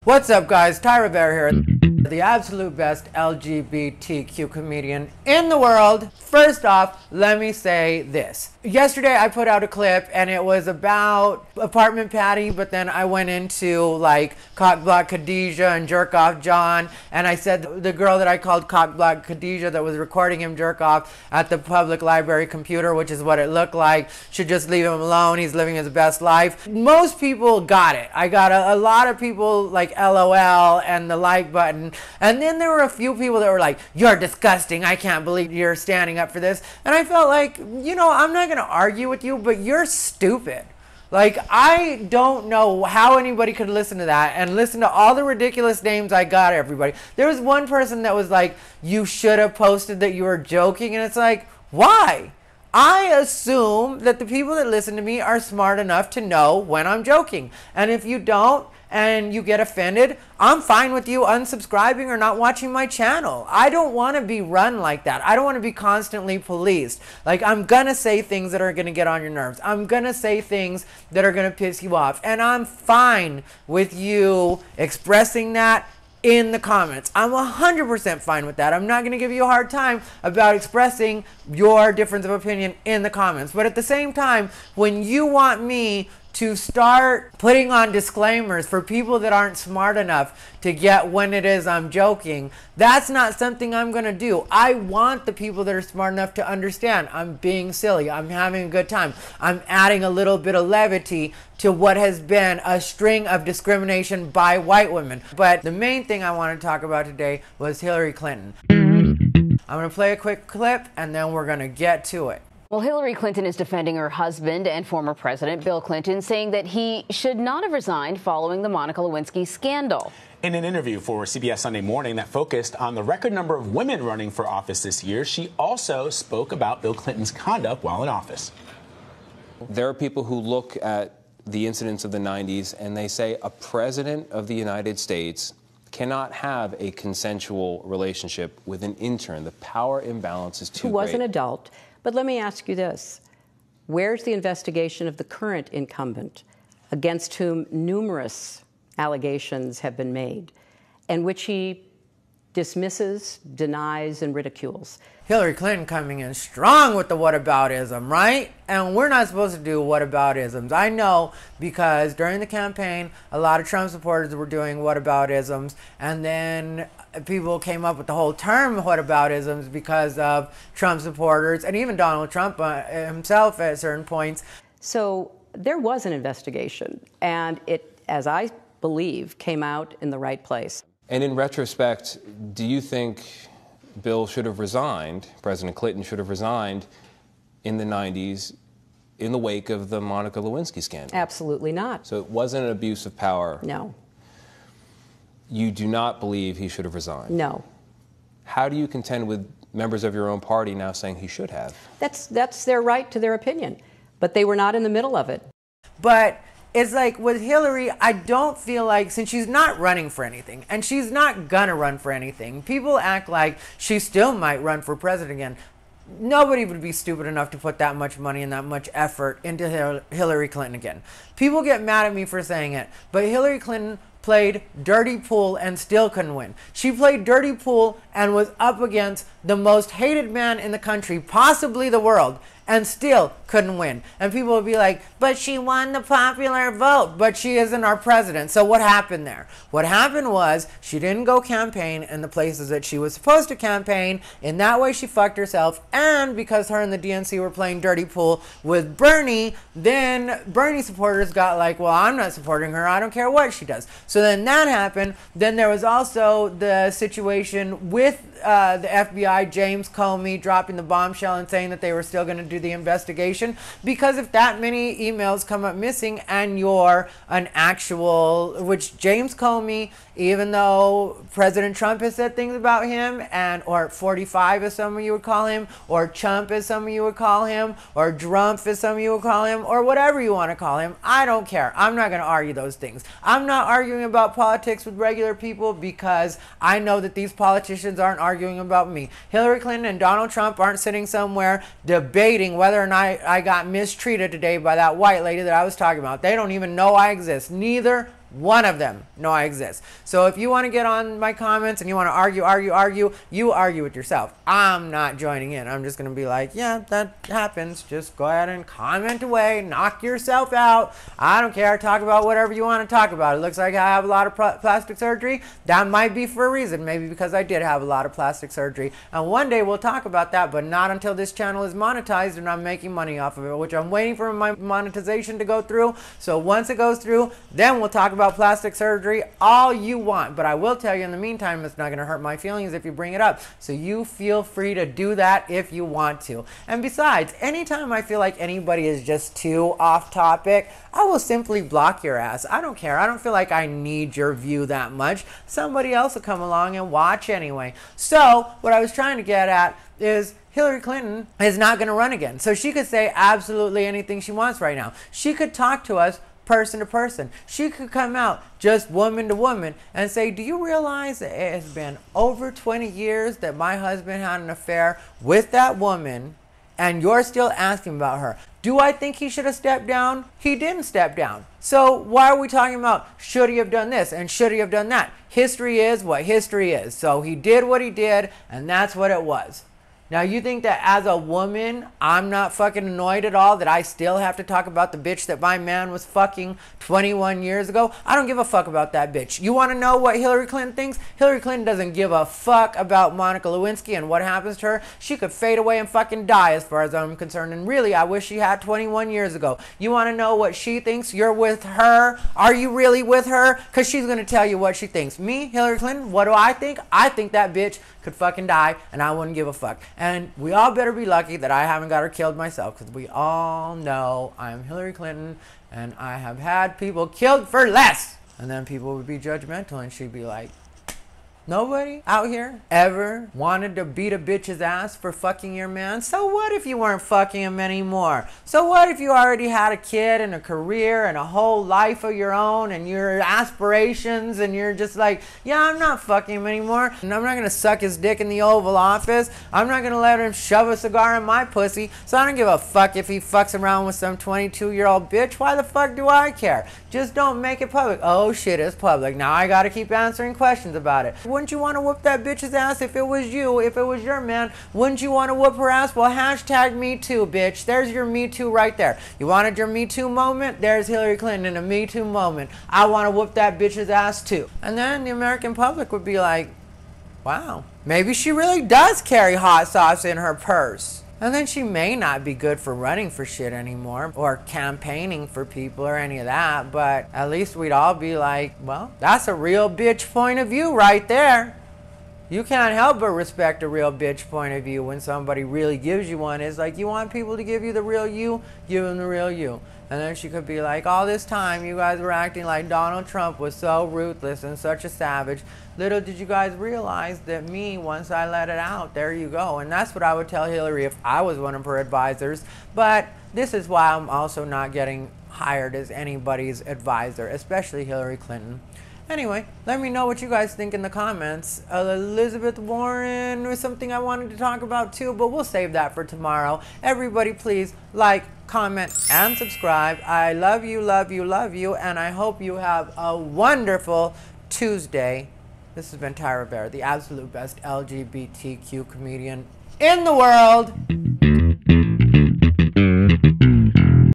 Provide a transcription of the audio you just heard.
What's up, guys? Rivera here, the absolute best LGBTQ comedian in the world. First off, let me say this. Yesterday I put out a clip and it was about apartment Patty, but then I went into like Cockblock Khadijah and Jerk Off John, and I said the girl that I called Cockblock Khadijah that was recording him jerk off at the public library computer, which is what it looked like, should just leave him alone. He's living his best life. Most people got it. I got a lot of people like LOL and the like button, and then there were a few people that were like, "You're disgusting. I can't believe you're standing up for this." And I felt like, you know, I'm not going to argue with you, but you're stupid. Like, I don't know how anybody could listen to that and listen to all the ridiculous names I got, everybody. There was one person that was like, "You should have posted that you were joking." And it's like, why? I assume that the people that listen to me are smart enough to know when I'm joking. And if you don't, and you get offended, I'm fine with you unsubscribing or not watching my channel. I don't want to be run like that. I don't want to be constantly policed. Like, I'm gonna say things that are gonna get on your nerves. I'm gonna say things that are gonna piss you off. And I'm fine with you expressing that in the comments. I'm 100% fine with that. I'm not going to give you a hard time about expressing your difference of opinion in the comments. But at the same time, when you want me to start putting on disclaimers for people that aren't smart enough to get when it is I'm joking, that's not something I'm going to do. I want the people that are smart enough to understand I'm being silly. I'm having a good time. I'm adding a little bit of levity to what has been a string of discrimination by white women. But the main thing I want to talk about today was Hillary Clinton. I'm going to play a quick clip and then we're going to get to it. Well, Hillary Clinton is defending her husband and former President Bill Clinton, saying that he should not have resigned following the Monica Lewinsky scandal. In an interview for CBS Sunday Morning that focused on the record number of women running for office this year, she also spoke about Bill Clinton's conduct while in office. There are people who look at the incidents of the 90s and they say a president of the United States cannot have a consensual relationship with an intern. The power imbalance is too great. Who was an adult. But let me ask you this. Where's the investigation of the current incumbent, against whom numerous allegations have been made, and which he dismisses, denies, and ridicules? Hillary Clinton coming in strong with the whataboutism, right? And we're not supposed to do whataboutisms. I know, because during the campaign, a lot of Trump supporters were doing whataboutisms, and then people came up with the whole term whataboutisms because of Trump supporters, and even Donald Trump himself at certain points. So there was an investigation, and it, as I believe, came out in the right place. And in retrospect, do you think Bill should have resigned, President Clinton should have resigned in the 90s in the wake of the Monica Lewinsky scandal? Absolutely not. So it wasn't an abuse of power? No. You do not believe he should have resigned? No. How do you contend with members of your own party now saying he should have? That's their right to their opinion, but they were not in the middle of it. But it's like with Hillary, I don't feel like, since she's not running for anything, and she's not gonna run for anything, people act like she still might run for president again. Nobody would be stupid enough to put that much money and that much effort into Hillary Clinton again. People get mad at me for saying it, but Hillary Clinton played dirty pool and still couldn't win. She played dirty pool and was up against the most hated man in the country, possibly the world, and still couldn't win. And people would be like, but she won the popular vote, but she isn't our president. So what happened there? What happened was she didn't go campaign in the places that she was supposed to campaign. In that way, she fucked herself. And because her and the DNC were playing dirty pool with Bernie, then Bernie supporters got like, well, I'm not supporting her. I don't care what she does. So then that happened. Then there was also the situation with the FBI, James Comey, dropping the bombshell and saying that they were still going to do the investigation, because if that many emails come up missing and you're an actual, which James Comey, even though President Trump has said things about him, and or 45 as some of you would call him, or chump as some of you would call him, or drump as some of you would call him, or whatever you want to call him, I don't care. I'm not going to argue those things. I'm not arguing about politics with regular people because I know that these politicians aren't arguing about me. Hillary Clinton and Donald Trump aren't sitting somewhere debating whether or not I got mistreated today by that white lady that I was talking about. They don't even know I exist. Neither one of them know I exist. So if you want to get on my comments and you want to argue, you argue with yourself. I'm not joining in. I'm just going to be like, yeah, that happens. Just go ahead and comment away. Knock yourself out. I don't care. Talk about whatever you want to talk about. It looks like I have a lot of plastic surgery. That might be for a reason. Maybe because I did have a lot of plastic surgery. And one day we'll talk about that, but not until this channel is monetized and I'm making money off of it, which I'm waiting for my monetization to go through. So once it goes through, then we'll talk about plastic surgery all you want. But I will tell you in the meantime, it's not going to hurt my feelings if you bring it up. So you feel free to do that if you want to. And besides, anytime I feel like anybody is just too off topic, I will simply block your ass. I don't care. I don't feel like I need your view that much. Somebody else will come along and watch anyway. So what I was trying to get at is Hillary Clinton is not going to run again. So she could say absolutely anything she wants right now. She could talk to us person to person. She could come out just woman to woman and say, do you realize that it has been over 20 years that my husband had an affair with that woman and you're still asking about her? Do I think he should have stepped down? He didn't step down. So why are we talking about should he have done this and should he have done that? History is what history is. So he did what he did and that's what it was. Now, you think that as a woman, I'm not fucking annoyed at all that I still have to talk about the bitch that my man was fucking 21 years ago? I don't give a fuck about that bitch. You want to know what Hillary Clinton thinks? Hillary Clinton doesn't give a fuck about Monica Lewinsky and what happens to her. She could fade away and fucking die as far as I'm concerned. And really, I wish she had 21 years ago. You want to know what she thinks? You're with her? Are you really with her? Because she's going to tell you what she thinks. Me, Hillary Clinton, what do I think? I think that bitch could fucking die and I wouldn't give a fuck. And we all better be lucky that I haven't got her killed myself, because we all know I'm Hillary Clinton and I have had people killed for less. And then people would be judgmental and she'd be like, nobody out here ever wanted to beat a bitch's ass for fucking your man. So what if you weren't fucking him anymore? So what if you already had a kid and a career and a whole life of your own and your aspirations and you're just like, yeah, I'm not fucking him anymore. And I'm not going to suck his dick in the Oval Office. I'm not going to let him shove a cigar in my pussy. So I don't give a fuck if he fucks around with some 22-year-old bitch. Why the fuck do I care? Just don't make it public. Oh shit, it's public. Now I got to keep answering questions about it. Wouldn't you want to whoop that bitch's ass if it was you, if it was your man? Wouldn't you want to whoop her ass? Well, hashtag Me Too, bitch. There's your Me Too right there. You wanted your Me Too moment? There's Hillary Clinton in a Me Too moment. I want to whoop that bitch's ass too. And then the American public would be like, wow, maybe she really does carry hot sauce in her purse. And then she may not be good for running for shit anymore or campaigning for people or any of that, but at least we'd all be like, well, that's a real bitch point of view right there. You can't help but respect a real bitch point of view when somebody really gives you one. It's like, you want people to give you the real you, give them the real you. And then she could be like, all this time you guys were acting like Donald Trump was so ruthless and such a savage. Little did you guys realize that me, once I let it out, there you go. And that's what I would tell Hillary if I was one of her advisors. But this is why I'm also not getting hired as anybody's advisor, especially Hillary Clinton. Anyway, let me know what you guys think in the comments. Elizabeth Warren was something I wanted to talk about too, but we'll save that for tomorrow. Everybody please like, comment, and subscribe. I love you, love you, love you, and I hope you have a wonderful Tuesday. This has been Rivera, the absolute best LGBTQ comedian in the world.